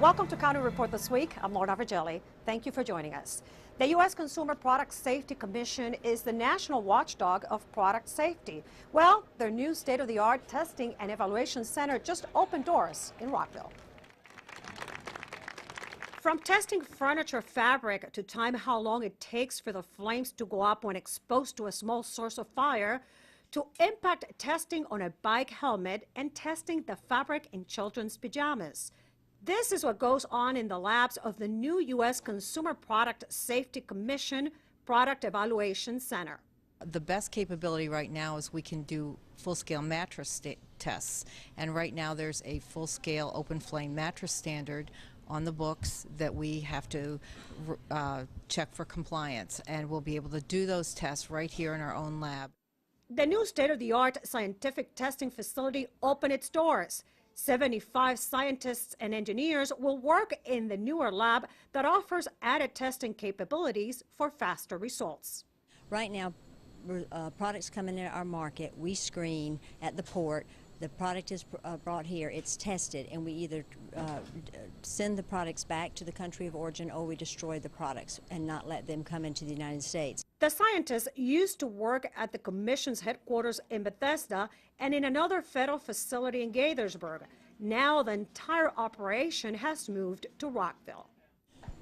Welcome to County Report this week. I'm Lorna Virgili. Thank you for joining us. The U.S. Consumer Product Safety Commission is the national watchdog of product safety. Well, their new state-of-the-art testing and evaluation center just opened doors in Rockville. From testing furniture fabric to time how long it takes for the flames to go up when exposed to a small source of fire, to impact testing on a bike helmet and testing the fabric in children's pajamas. This is what goes on in the labs of the new U.S. Consumer Product Safety Commission Product Evaluation Center. The best capability right now is we can do full-scale mattress tests, and right now there's a full-scale open flame mattress standard on the books that we have to check for compliance, and we'll be able to do those tests right here in our own lab. The new state-of-the-art scientific testing facility opened its doors. 75 scientists and engineers will work in the newer lab that offers added testing capabilities for faster results. Right now, products come into our market, we screen at the port. The product is brought here, it's tested, and we either send the products back to the country of origin or we destroy the products and not let them come into the United States. The scientists used to work at the Commission's headquarters in Bethesda and in another federal facility in Gaithersburg. Now the entire operation has moved to Rockville.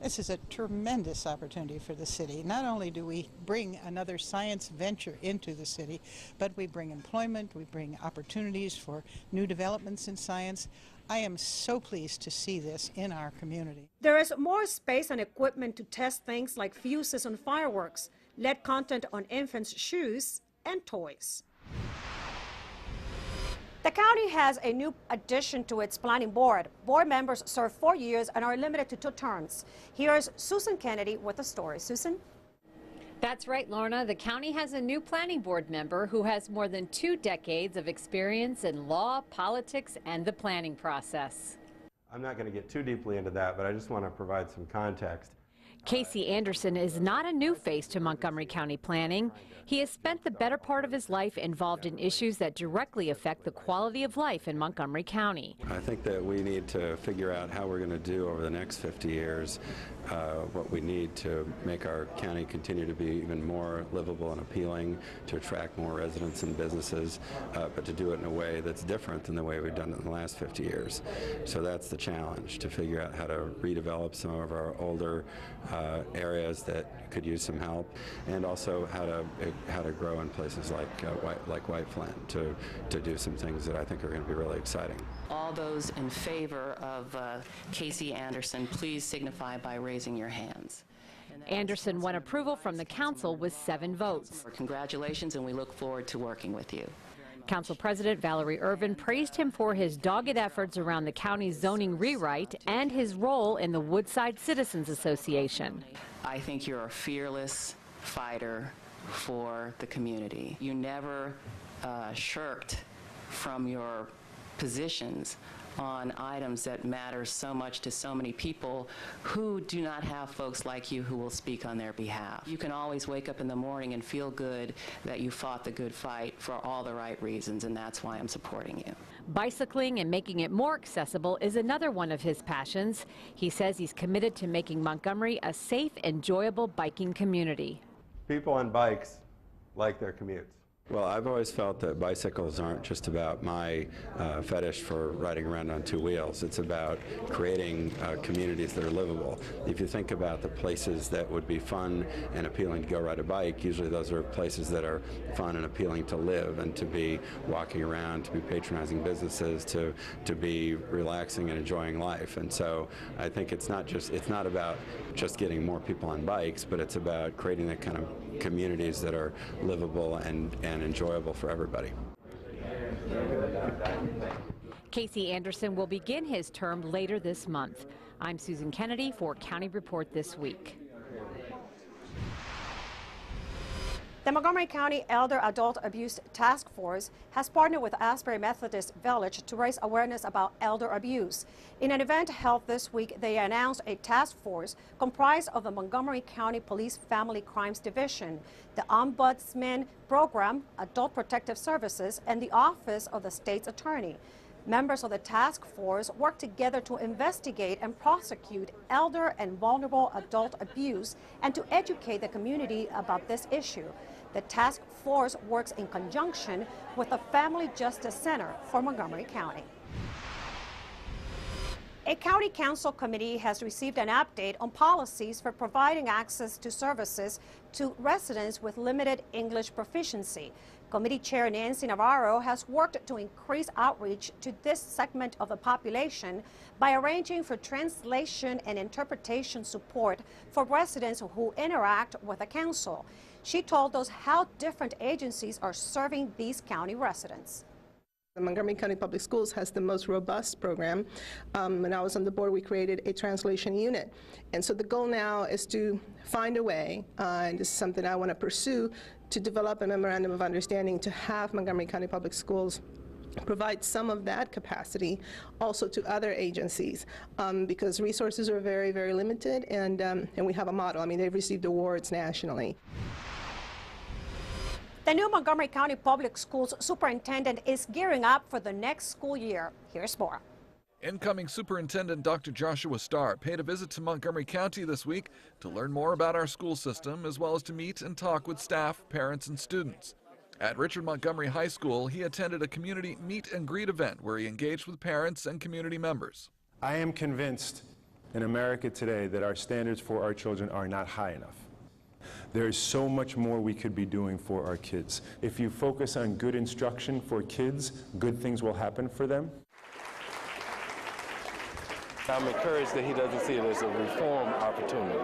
This is a tremendous opportunity for the city. Not only do we bring another science venture into the city, but we bring employment, we bring opportunities for new developments in science. I am so pleased to see this in our community. There is more space and equipment to test things like fuses on fireworks, lead content on infants' shoes, and toys. The county has a new addition to its planning board. Board members serve 4 years and are limited to 2 terms. Here's Susan Kennedy with the story. Susan? That's right, Lorna. The county has a new planning board member who has more than 2 decades of experience in law, politics, and the planning process. I'm not going to get too deeply into that, but I just want to provide some context. Casey Anderson is not a new face to Montgomery County planning. He has spent the better part of his life involved in issues that directly affect the quality of life in Montgomery County. I think that we need to figure out how we're going to do over the next 50 years what we need to make our county continue to be even more livable and appealing, to attract more residents and businesses, but to do it in a way that's different than the way we've done it in the last 50 years. So that's the challenge, to figure out how to redevelop some of our older areas that could use some help, and also how to grow in places like White Flint, to do some things that I think are going to be really exciting. All those in favor of Casey Anderson, please signify by raising your hands. Anderson won approval from the council with 7 votes. Congratulations, and we look forward to working with you. Council President Valerie Irvin praised him for his dogged efforts around the county's zoning rewrite and his role in the Woodside Citizens Association. I think you're a fearless fighter for the community. You never shirked from your positions on items that matter so much to so many people who do not have folks like you who will speak on their behalf. You can always wake up in the morning and feel good that you fought the good fight for all the right reasons, and that's why I'm supporting you. Bicycling and making it more accessible is another one of his passions. He says he's committed to making Montgomery a safe, enjoyable biking community. People on bikes like their commutes. Well, I've always felt that bicycles aren't just about my fetish for riding around on 2 wheels. It's about creating communities that are livable. If you think about the places that would be fun and appealing to go ride a bike, usually those are places that are fun and appealing to live and to be walking around, to be patronizing businesses, to be relaxing and enjoying life. And so I think it's not about just getting more people on bikes, but it's about creating that kind of communities that are livable and enjoyable for everybody. Casey Anderson will begin his term later this month. I'm Susan Kennedy for County Report This Week. The Montgomery County Elder Adult Abuse Task Force has partnered with Asbury Methodist Village to raise awareness about elder abuse. In an event held this week, they announced a task force comprised of the Montgomery County Police Family Crimes Division, the Ombudsman Program, Adult Protective Services, and the Office of the State's Attorney. Members of the task force work together to investigate and prosecute elder and vulnerable adult abuse and to educate the community about this issue. The task force works in conjunction with the Family Justice Center for Montgomery County. A county council committee has received an update on policies for providing access to services to residents with limited English proficiency. Committee Chair Nancy Navarro has worked to increase outreach to this segment of the population by arranging for translation and interpretation support for residents who interact with the council. She told us how different agencies are serving these county residents. The Montgomery County Public Schools has the most robust program. When I was on the board, we created a translation unit. And so the goal now is to find a way, and this is something I want to pursue, to develop a memorandum of understanding to have Montgomery County Public Schools provide some of that capacity also to other agencies, because resources are very, very limited, and we have a model. I mean, they've received awards nationally. The new Montgomery County Public Schools superintendent is gearing up for the next school year. Here's more. Incoming Superintendent Dr. Joshua Starr paid a visit to Montgomery County this week to learn more about our school system, as well as to meet and talk with staff, parents, and students. At Richard Montgomery High School, he attended a community meet and greet event where he engaged with parents and community members. I am convinced in America today that our standards for our children are not high enough. There is so much more we could be doing for our kids. If you focus on good instruction for kids, good things will happen for them. I'm encouraged that he doesn't see it as a reform opportunity,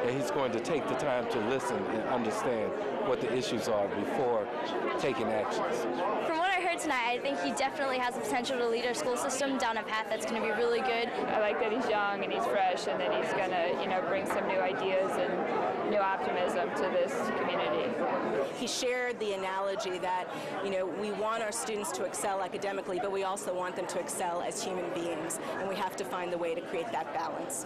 that he's going to take the time to listen and understand what the issues are before taking actions. From what I heard tonight, I think he definitely has the potential to lead our school system down a path that's going to be really good. I like that he's young and he's fresh and that he's going to, bring some new ideas and new optimism to this community. He shared the analogy that, we want our students to excel academically, but we also want them to excel as human beings, and we have to find the way to create that balance.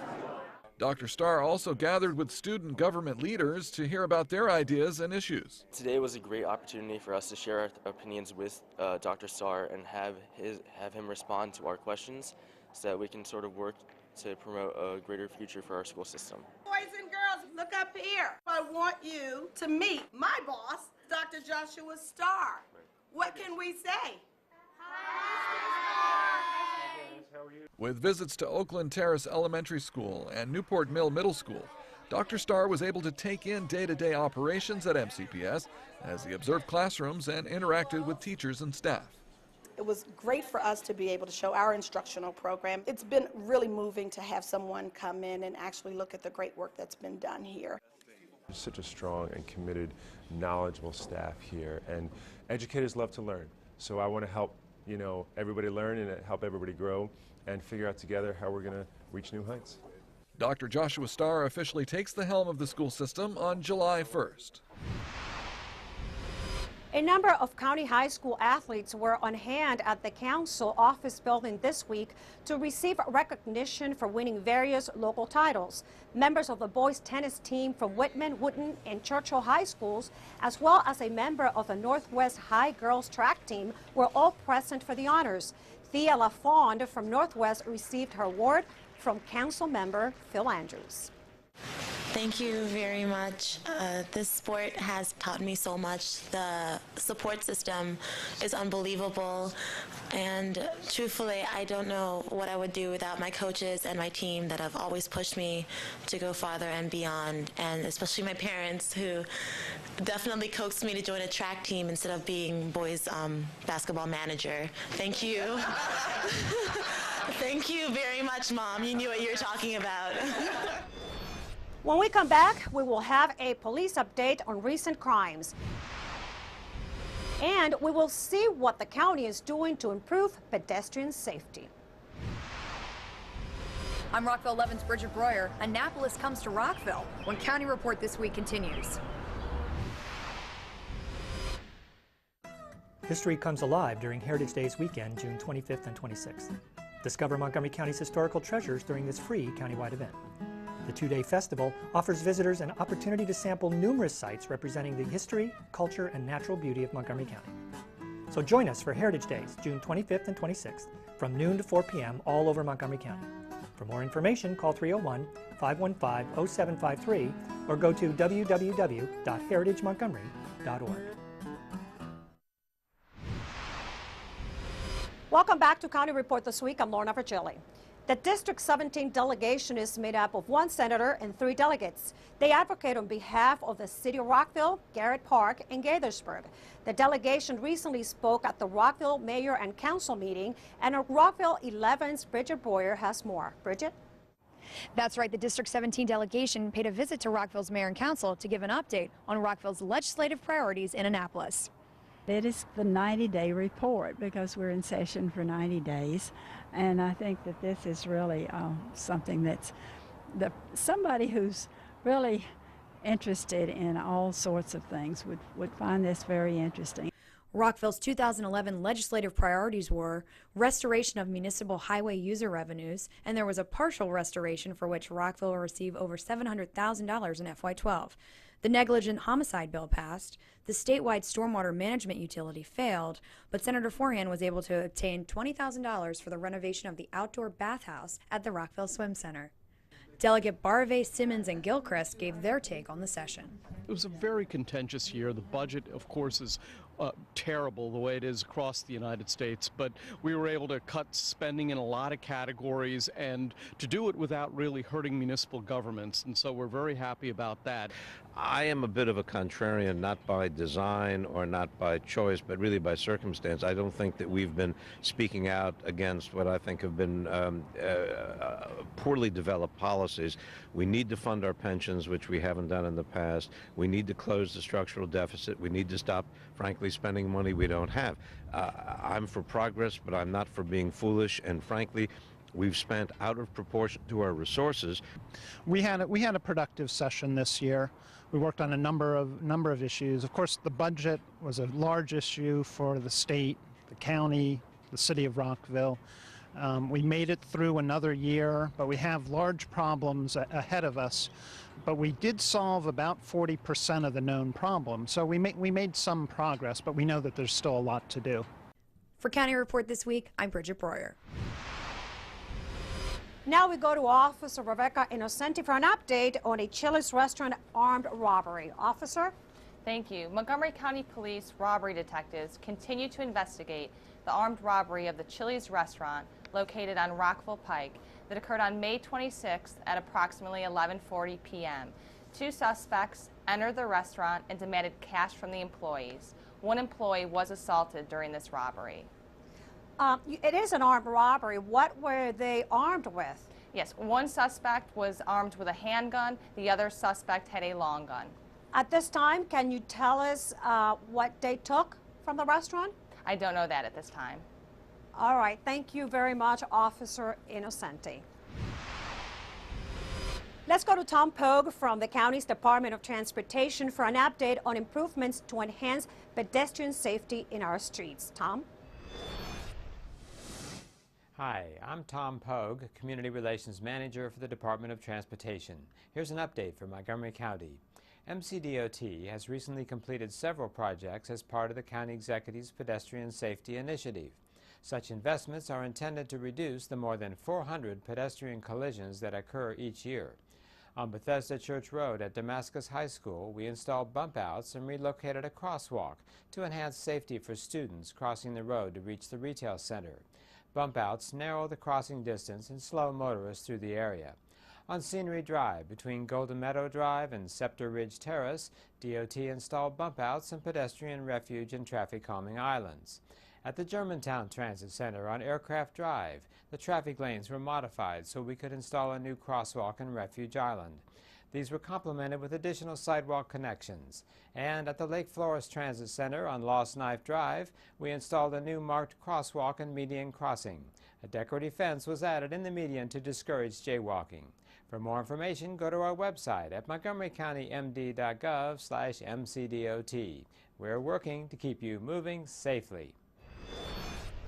Dr. Starr also gathered with student government leaders to hear about their ideas and issues. Today was a great opportunity for us to share our opinions with Dr. Starr and have him respond to our questions so that we can sort of work to promote a greater future for our school system. Boys and girls, look up here. I want you to meet my boss, Dr. Joshua Starr. What can we say? With visits to Oakland Terrace Elementary School and Newport Mill Middle School, Dr. Starr was able to take in day-to-day operations at MCPS as he observed classrooms and interacted with teachers and staff. It was great for us to be able to show our instructional program. It's been really moving to have someone come in and actually look at the great work that's been done here. There's such a strong and committed, knowledgeable staff here, and educators love to learn. So I want to help, everybody learn and help everybody grow and figure out together how we're going to reach new heights. Dr. Joshua Starr officially takes the helm of the school system on July 1st. A number of county high school athletes were on hand at the council office building this week to receive recognition for winning various local titles. Members of the boys tennis team from Whitman, Wootton, and Churchill High Schools, as well as a member of the Northwest High girls track team, were all present for the honors. Thea LaFond from Northwest received her award from council member Phil Andrews. Thank you very much. This sport has taught me so much. The support system is unbelievable, and truthfully, I don't know what I would do without my coaches and my team that have always pushed me to go farther and beyond, and especially my parents who definitely coaxed me to join a track team instead of being boys basketball manager. Thank you. Thank you very much, Mom. You knew what you were talking about. When we come back, we will have a police update on recent crimes. And we will see what the county is doing to improve pedestrian safety. I'm Rockville 11's Bridget Breuer. Annapolis comes to Rockville when County Report this week continues. History comes alive during Heritage Days weekend, June 25th and 26th. Discover Montgomery County's historical treasures during this free countywide event. The two-day festival offers visitors an opportunity to sample numerous sites representing the history, culture, and natural beauty of Montgomery County. So join us for Heritage Days, June 25th and 26th, from noon to 4 p.m. all over Montgomery County. For more information, call 301-515-0753 or go to www.heritagemontgomery.org. Welcome back to County Report This Week. I'm Lorna Virgili. The District 17 delegation is made up of 1 senator and 3 delegates. They advocate on behalf of the City of Rockville, Garrett Park, and Gaithersburg. The delegation recently spoke at the Rockville Mayor and Council meeting, and Rockville 11's Bridget Boyer has more. Bridget? That's right. The District 17 delegation paid a visit to Rockville's Mayor and Council to give an update on Rockville's legislative priorities in Annapolis. It is the 90-day report because we're in session for 90 days. And I think that this is really something that's somebody who's really interested in all sorts of things would find this very interesting. Rockville's 2011 legislative priorities were restoration of municipal highway user revenues, and there was a partial restoration for which Rockville will receive over $700,000 in FY12. The negligent homicide bill passed, the statewide stormwater management utility failed, but Senator Forehand was able to obtain $20,000 for the renovation of the outdoor bathhouse at the Rockville Swim Center. Delegate Barve, Simmons, and Gilchrist gave their take on the session. It was a very contentious year. The budget, of course, is terrible the way it is across the United States, but we were able to cut spending in a lot of categories and to do it without really hurting municipal governments, and so we're very happy about that. I am a bit of a contrarian, not by design or not by choice, but really by circumstance. I don't think that we've been speaking out against what I think have been poorly developed policies. We need to fund our pensions, which we haven't done in the past. We need to close the structural deficit. We need to stop, frankly, spending money we don't have. I'm for progress, but I'm not for being foolish, and frankly, we've spent out of proportion to our resources. We had a productive session this year. We worked on a number of issues. Of course, the budget was a large issue for the state, the county, the city of Rockville. We made it through another year, but we have large problems ahead of us. But we did solve about 40% of the known problems. So we made some progress, but we know that there's still a lot to do. For County Report This Week, I'm Bridget Breuer. Now we go to Officer Rebecca Innocenti for an update on a Chili's restaurant armed robbery. Officer? Thank you. Montgomery County Police robbery detectives continue to investigate the armed robbery of the Chili's restaurant located on Rockville Pike that occurred on May 26th at approximately 11:40 p.m. 2 suspects entered the restaurant and demanded cash from the employees. 1 employee was assaulted during this robbery. It is an armed robbery. What were they armed with? Yes, 1 suspect was armed with a handgun. The other suspect had a long gun. At this time, can you tell us what they took from the restaurant? I don't know that at this time. All right. Thank you very much, Officer Innocenti. Let's go to Tom Pogue from the county's Department of Transportation for an update on improvements to enhance pedestrian safety in our streets. Tom? Hi, I'm Tom Pogue, Community Relations Manager for the Department of Transportation. Here's an update from Montgomery County. MCDOT has recently completed several projects as part of the County Executive's Pedestrian Safety Initiative. Such investments are intended to reduce the more than 400 pedestrian collisions that occur each year. On Bethesda Church Road at Damascus High School, we installed bump outs and relocated a crosswalk to enhance safety for students crossing the road to reach the retail center. Bump outs narrow the crossing distance and slow motorists through the area. On Scenery Drive, between Golden Meadow Drive and Scepter Ridge Terrace, DOT installed bump outs and pedestrian refuge and traffic calming islands. At the Germantown Transit Center on Aircraft Drive, the traffic lanes were modified so we could install a new crosswalk and refuge island. These were complemented with additional sidewalk connections. And at the Lake Flores Transit Center on Lost Knife Drive, we installed a new marked crosswalk and median crossing. A decorative fence was added in the median to discourage jaywalking. For more information, go to our website at montgomerycountymd.gov/MCDOT. We're working to keep you moving safely.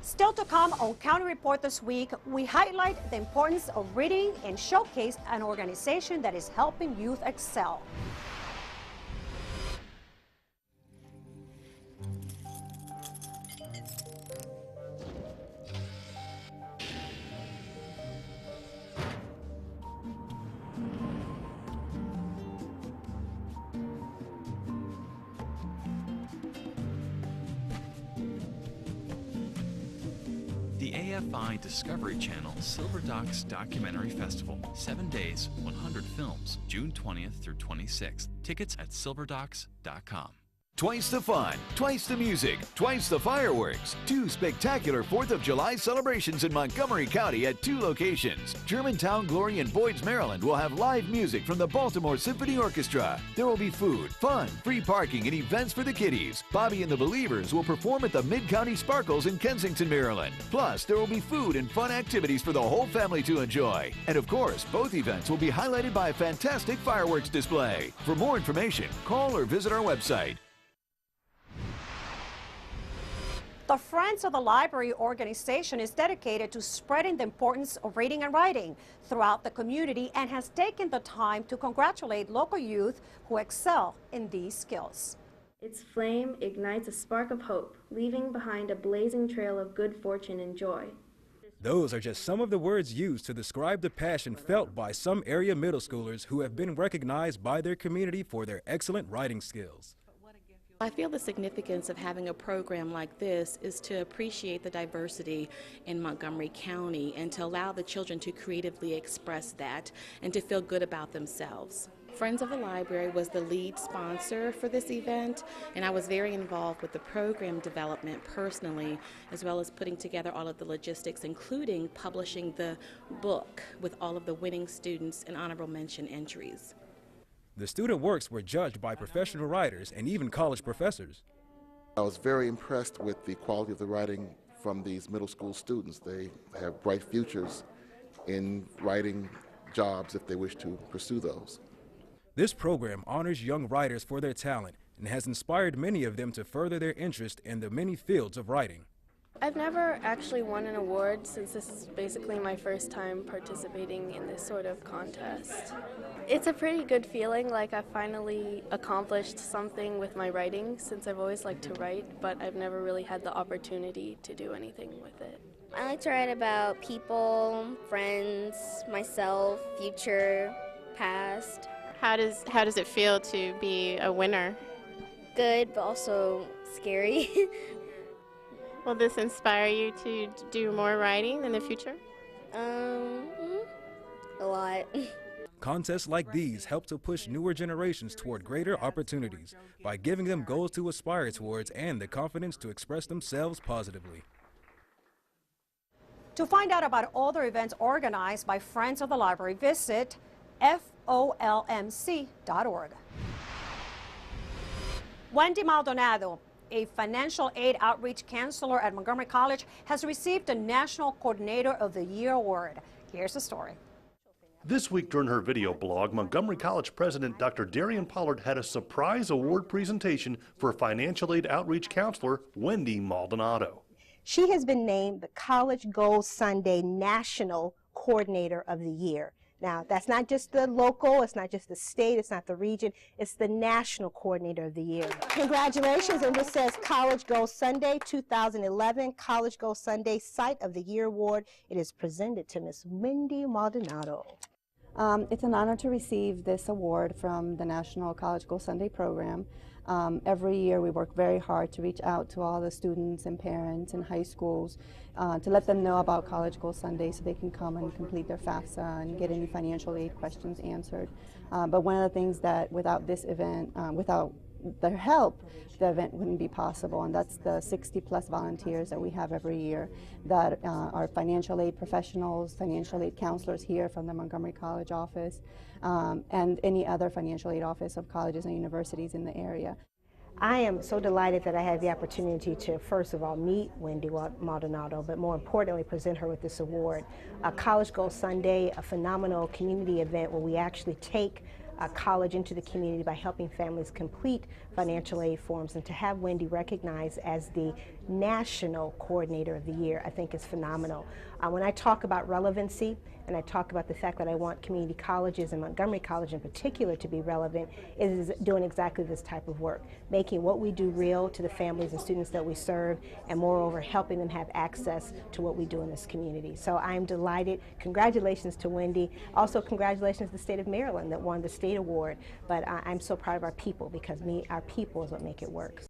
Still to come on County Report This Week, we highlight the importance of reading and showcase an organization that is helping youth excel. The AFI Discovery Channel Silver Docs Documentary Festival. 7 days, 100 films, June 20th through 26th. Tickets at silverdocs.com. Twice the fun, twice the music, twice the fireworks. 2 spectacular 4th of July celebrations in Montgomery County at 2 locations. Germantown Glory and Boyd's, Maryland will have live music from the Baltimore Symphony Orchestra. There will be food, fun, free parking, and events for the kiddies. Bobby and the Believers will perform at the Mid-County Sparkles in Kensington, Maryland. Plus, there will be food and fun activities for the whole family to enjoy. And of course, both events will be highlighted by a fantastic fireworks display. For more information, call or visit our website. The Friends of the Library organization is dedicated to spreading the importance of reading and writing throughout the community and has taken the time to congratulate local youth who excel in these skills. Its flame ignites a spark of hope, leaving behind a blazing trail of good fortune and joy. Those are just some of the words used to describe the passion felt by some area middle schoolers who have been recognized by their community for their excellent writing skills. I feel the significance of having a program like this is to appreciate the diversity in Montgomery County and to allow the children to creatively express that and to feel good about themselves. Friends of the Library was the lead sponsor for this event, and I was very involved with the program development personally, as well as putting together all of the logistics, including publishing the book with all of the winning students and honorable mention entries. The student works were judged by professional writers and even college professors. I was very impressed with the quality of the writing from these middle school students. They have bright futures in writing jobs if they wish to pursue those. This program honors young writers for their talent and has inspired many of them to further their interest in the many fields of writing. I've never actually won an award since this is basically my first time participating in this sort of contest. It's a pretty good feeling, like I finally accomplished something with my writing since I've always liked to write, but I've never really had the opportunity to do anything with it. I like to write about people, friends, myself, future, past. How does it feel to be a winner? Good, but also scary. Will this inspire you to do more writing in the future? A lot. Contests like these help to push newer generations toward greater opportunities by giving them goals to aspire towards and the confidence to express themselves positively. To find out about other events organized by Friends of the Library, visit folmc.org. Wendy Maldonado, a financial aid outreach counselor at Montgomery College, has received the National Coordinator of the Year award. Here's the story. This week during her video blog, Montgomery College President Dr. Darian Pollard had a surprise award presentation for financial aid outreach counselor Wendy Maldonado. She has been named the College Goals Sunday National Coordinator of the Year. Now, that's not just the local, it's not just the state, it's not the region, it's the National Coordinator of the Year. Congratulations, and this says College Goals Sunday 2011 College Goals Sunday Site of the Year Award. It is presented to Ms. Wendy Maldonado. It's an honor to receive this award from the National College Goals Sunday program. Every year we work very hard to reach out to all the students and parents in high schools to let them know about College Goals Sunday so they can come and complete their FAFSA and get any financial aid questions answered. But one of the things that without this event, without their help, the event wouldn't be possible, and that's the 60+ volunteers that we have every year that are financial aid professionals, financial aid counselors here from the Montgomery College office, and any other financial aid office of colleges and universities in the area. I am so delighted that I had the opportunity to, first of all, meet Wendy Maldonado, but more importantly, present her with this award. College Goals Sunday, a phenomenal community event where we actually take college into the community by helping families complete financial aid forms, and to have Wendy recognized as the National Coordinator of the Year, I think is phenomenal. When I talk about relevancy and I talk about the fact that I want community colleges and Montgomery College in particular to be relevant, it is doing exactly this type of work, making what we do real to the families and students that we serve, and moreover helping them have access to what we do in this community. So I'm delighted. Congratulations to Wendy. Also congratulations to the state of Maryland that won the state award. But I'm so proud of our people, because our people is what make it work.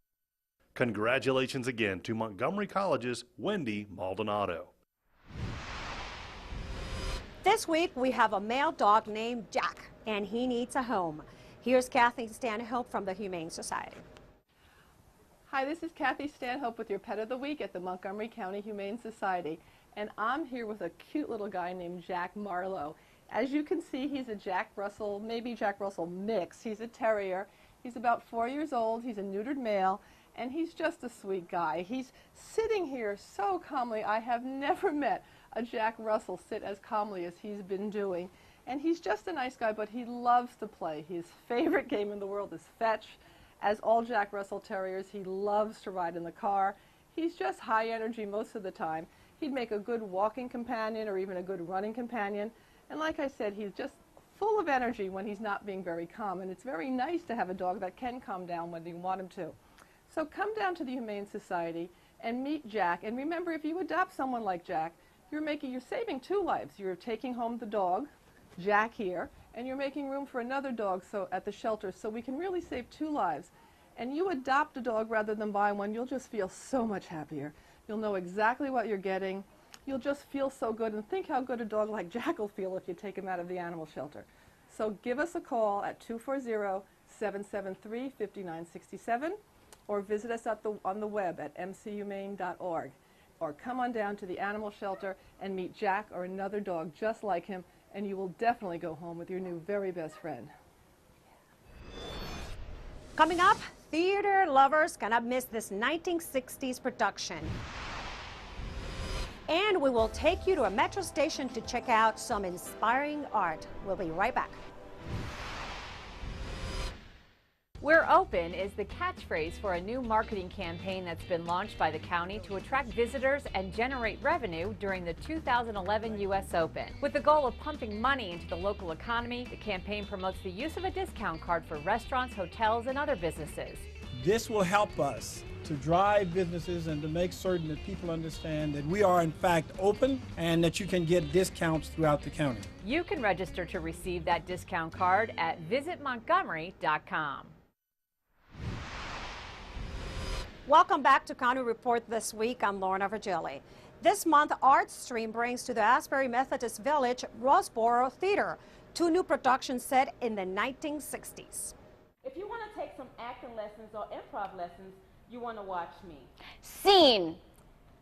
Congratulations again to Montgomery College's Wendy Maldonado. This week we have a male dog named Jack, and he needs a home. Here's Kathy Stanhope from the Humane Society. Hi, this is Kathy Stanhope with your Pet of the Week at the Montgomery County Humane Society, and I'm here with a cute little guy named Jack Marlowe. As you can see, he's a Jack Russell, maybe Jack Russell mix. He's a terrier. He's about 4 years old. He's a neutered male, and he's just a sweet guy. He's sitting here so calmly. I have never met a Jack Russell sit as calmly as he's been doing. And he's just a nice guy, but he loves to play. His favorite game in the world is fetch. As all Jack Russell Terriers, he loves to ride in the car. He's just high energy most of the time. He'd make a good walking companion or even a good running companion. And like I said, he's just full of energy when he's not being very calm. And it's very nice to have a dog that can calm down when you want him to. So come down to the Humane Society and meet Jack. And remember, if you adopt someone like Jack, you're saving 2 lives. You're taking home the dog, Jack here, and you're making room for another dog at the shelter, so we can really save 2 lives. And you adopt a dog rather than buy one, you'll just feel so much happier. You'll know exactly what you're getting. You'll just feel so good, and think how good a dog like Jack will feel if you take him out of the animal shelter. So give us a call at 240-773-5967 or visit us on the web at mchumane.org. Or come on down to the animal shelter and meet Jack or another dog just like him, and you will definitely go home with your new very best friend. Coming up, theater lovers cannot miss this 1960s production. And we will take you to a metro station to check out some inspiring art. We'll be right back. We're open is the catchphrase for a new marketing campaign that's been launched by the county to attract visitors and generate revenue during the 2011 U.S. Open. With the goal of pumping money into the local economy, the campaign promotes the use of a discount card for restaurants, hotels, and other businesses. This will help us to drive businesses and to make certain that people understand that we are in fact open and that you can get discounts throughout the county. You can register to receive that discount card at visitmontgomery.com. Welcome back to County Report This Week. I'm Lorna Virgili. This month, ArtStream brings to the Asbury Methodist Village Rosboro Theater 2 new productions set in the 1960s. If you want to take some acting lessons or improv lessons, you want to watch me. Scene.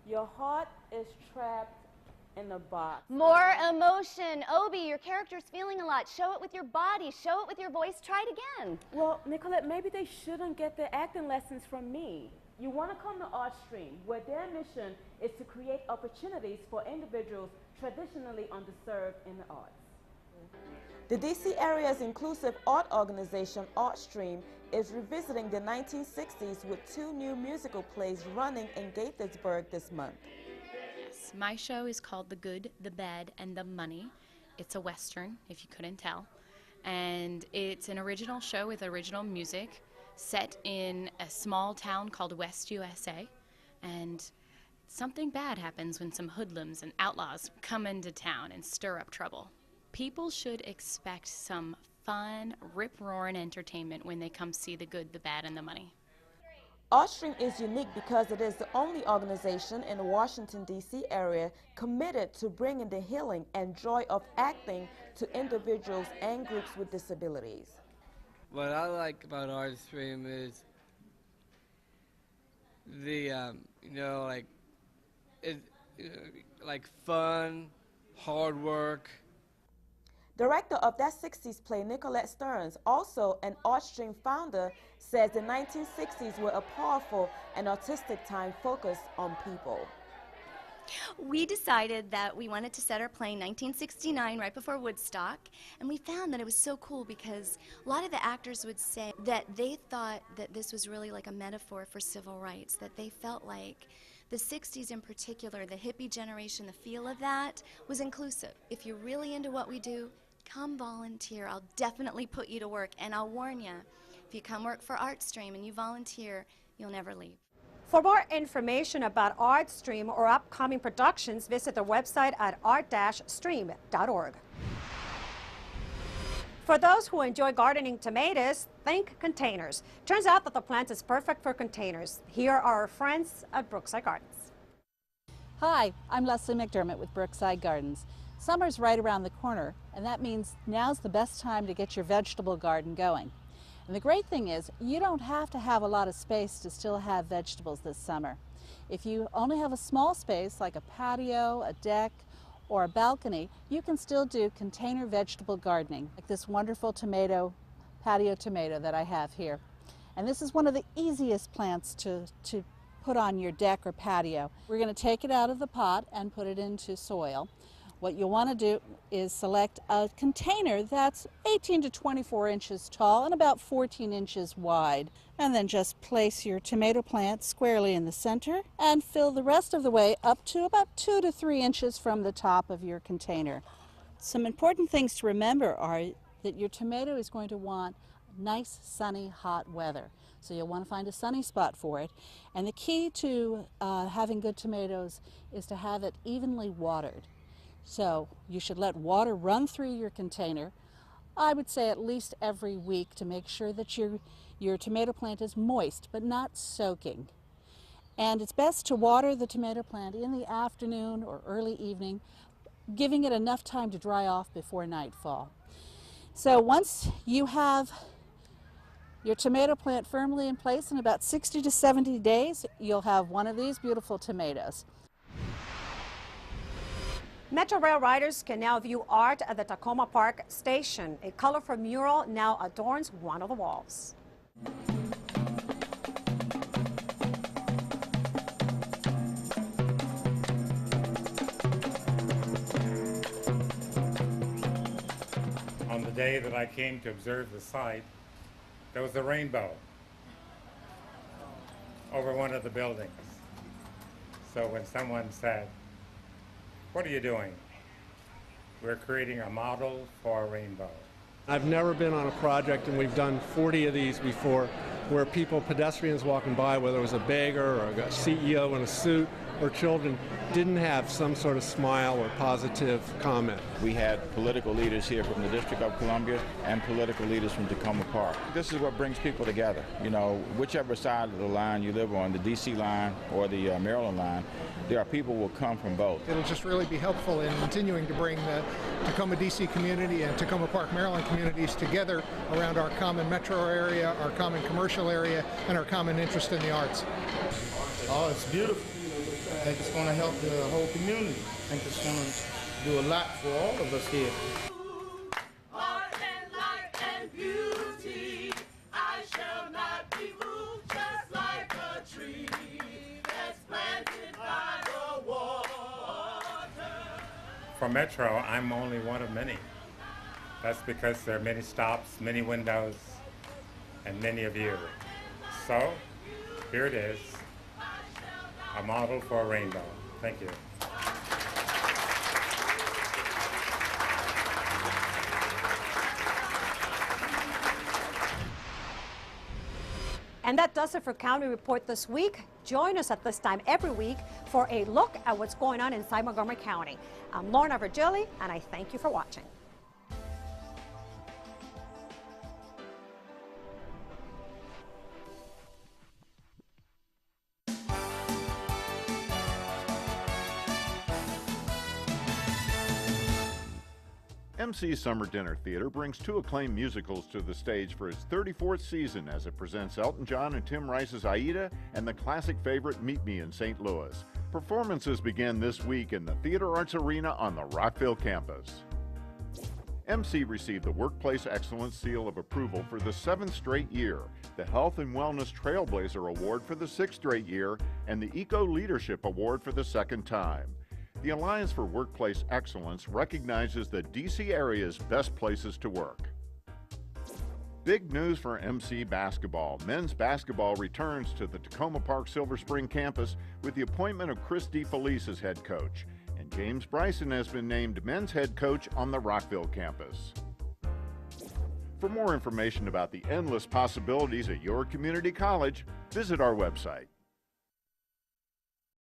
Your heart is trapped in a box. More emotion. Obi, your character's feeling a lot. Show it with your body. Show it with your voice. Try it again. Well, Nicolette, maybe they shouldn't get their acting lessons from me. You want to come to ArtStream, where their mission is to create opportunities for individuals traditionally underserved in the arts. The DC area's inclusive art organization, ArtStream, is revisiting the 1960s with 2 new musical plays running in Gaithersburg this month. Yes, my show is called The Good, the Bad, and the Money. It's a Western, if you couldn't tell. And it's an original show with original music set in a small town called West USA. And something bad happens when some hoodlums and outlaws come into town and stir up trouble. People should expect some fun, rip-roaring entertainment when they come see The Good, the Bad, and the Money. ArtStream is unique because it is the only organization in the Washington, D.C. area committed to bringing the healing and joy of acting to individuals and groups with disabilities. What I like about ArtStream is the, like fun, hard work. Director of that 60s play, Nicolette Stearns, also an ArtStream founder, says the 1960s were a powerful and artistic time focused on people. We decided that we wanted to set our play in 1969 right before Woodstock, and we found that it was so cool because a lot of the actors would say that they thought that this was really like a metaphor for civil rights, that they felt like the 60s in particular, the hippie generation, the feel of that was inclusive. If you're really into what we do, come volunteer. I'll definitely put you to work, and I'll warn you, if you come work for ArtStream and you volunteer, you'll never leave. For more information about ArtStream or upcoming productions, visit their website at art-stream.org. For those who enjoy gardening tomatoes, think containers. Turns out that the plant is perfect for containers. Here are our friends at Brookside Gardens. Hi, I'm Leslie McDermott with Brookside Gardens. Summer's right around the corner, and that means now's the best time to get your vegetable garden going. And the great thing is, you don't have to have a lot of space to still have vegetables this summer. If you only have a small space, like a patio, a deck, or a balcony, you can still do container vegetable gardening, like this wonderful patio tomato that I have here. And this is one of the easiest plants to put on your deck or patio. We're going to take it out of the pot and put it into soil. What you'll want to do is select a container that's 18 to 24 inches tall and about 14 inches wide. And then just place your tomato plant squarely in the center and fill the rest of the way up to about 2 to 3 inches from the top of your container. Some important things to remember are that your tomato is going to want nice, sunny, hot weather. So you'll want to find a sunny spot for it. And the key to having good tomatoes is to have it evenly watered. So you should let water run through your container, I would say at least every week, to make sure that your tomato plant is moist but not soaking. And it's best to water the tomato plant in the afternoon or early evening, giving it enough time to dry off before nightfall. So once you have your tomato plant firmly in place, in about 60 to 70 days, you'll have one of these beautiful tomatoes. Metro Rail riders can now view art at the Tacoma Park station. A colorful mural now adorns one of the walls. On the day that I came to observe the site, there was a rainbow over one of the buildings. So when someone said, "What are you doing?" We're creating a model for a rainbow. I've never been on a project, and we've done 40 of these before, where pedestrians walking by, whether it was a beggar or a CEO in a suit or children, didn't have some sort of smile or positive comment. We had political leaders here from the District of Columbia and political leaders from Tacoma Park. This is what brings people together. You know, whichever side of the line you live on, the DC line or the Maryland line, there are people who will come from both. It'll just really be helpful in continuing to bring the Tacoma DC community and Tacoma Park, Maryland communities together around our common metro area, our common commercial area, and our common interest in the arts. Oh, it's beautiful. I think it's going to help the whole community. I think it's going to do a lot for all of us here. Art and light and beauty, I shall not be moved, just like a tree that's planted by the water. For Metro, I'm only one of many. That's because there are many stops, many windows, and many of you. So, here it is. A model for a rainbow. Thank you. And that does it for County Report this week. Join us at this time every week for a look at what's going on inside Montgomery County. I'm Lorna Virgili, and I thank you for watching. MC's Summer Dinner Theater brings two acclaimed musicals to the stage for its 34th season as it presents Elton John and Tim Rice's Aida and the classic favorite Meet Me in St. Louis. Performances begin this week in the Theater Arts Arena on the Rockville campus. MC received the Workplace Excellence Seal of Approval for the 7th straight year, the Health and Wellness Trailblazer Award for the 6th straight year, and the Eco Leadership Award for the 2nd time. The Alliance for Workplace Excellence recognizes the DC area's best places to work. Big news for MC basketball. Men's basketball returns to the Tacoma Park Silver Spring campus with the appointment of Chris DeFelice as head coach. And James Bryson has been named men's head coach on the Rockville campus. For more information about the endless possibilities at your community college, visit our website.